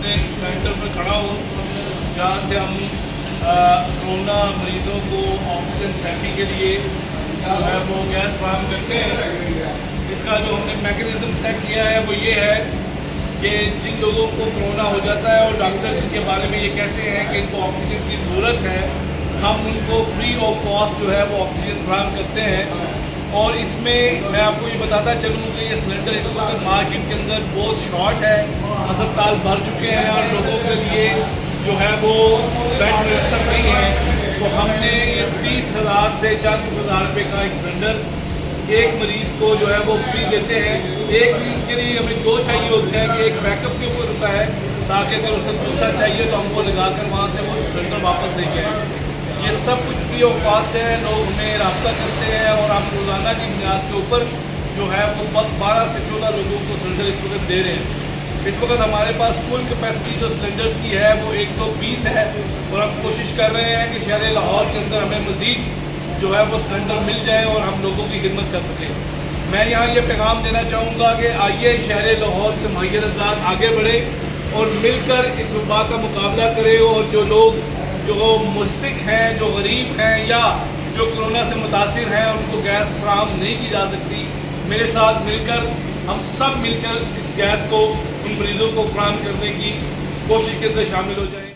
अपने सेंटर पर खड़ा हूँ जहाँ से हम कोरोना मरीजों को ऑक्सीजन थेरेपी के लिए जो है वो गैस फराहम करते हैं। इसका जो हमने मैकेनिज्म तय किया है वो ये है कि जिन लोगों को कोरोना हो जाता है और डॉक्टर जिनके बारे में ये कहते हैं कि इनको ऑक्सीजन की ज़रूरत है, हम उनको फ्री ऑफ कॉस्ट जो है वो ऑक्सीजन फराहम करते हैं। और इसमें मैं आपको ये बताता चलूँ कि ये सिलेंडर इस वक्त मार्केट के अंदर बहुत शॉर्ट है, अस्पताल भर चुके हैं और लोगों के लिए जो है वो बेड मुयसर नहीं है। तो हमने ये 30,000 से 40,000 रुपये का एक सिलेंडर एक मरीज़ को जो है वो फ्री देते हैं। एक मरीज़ के लिए हमें दो चाहिए होते हैं कि एक बैकअप के ऊपर होता है ताकि अगर उसे दूसरा चाहिए तो हमको लगा कर वहाँ से वो सिलेंडर वापस लेके आए। ये सब कुछ फ्री ऑफ कॉस्ट है, लोग हमें रब्ता करते हैं और हम रोज़ाना की बुनियाद के ऊपर जो है वो 12 से 14 लोगों को सिलेंडर इस वक्त दे रहे हैं। इस वक्त हमारे पास कुल कैपेसिटी जो सिलेंडर्स की है वो 120 है और हम कोशिश कर रहे हैं कि शहर लाहौर के अंदर हमें मज़ीद जो है वो सिलेंडर मिल जाए और हम लोगों की खिदमत कर सकें। मैं यहाँ ये पैगाम देना चाहूँगा कि आइए शहर लाहौर के मुहैया अफराद आगे बढ़े और मिलकर इस वबा का मुकाबला करें। और जो लोग जो मुस्तक हैं, जो गरीब हैं या जो कोरोना से मुतासिर हैं उनको गैस फराहम नहीं की जा सकती, मेरे साथ मिलकर हम सब मिलकर इस गैस को उन मरीजों को फराहम करने की कोशिश के अंदर शामिल हो जाएं।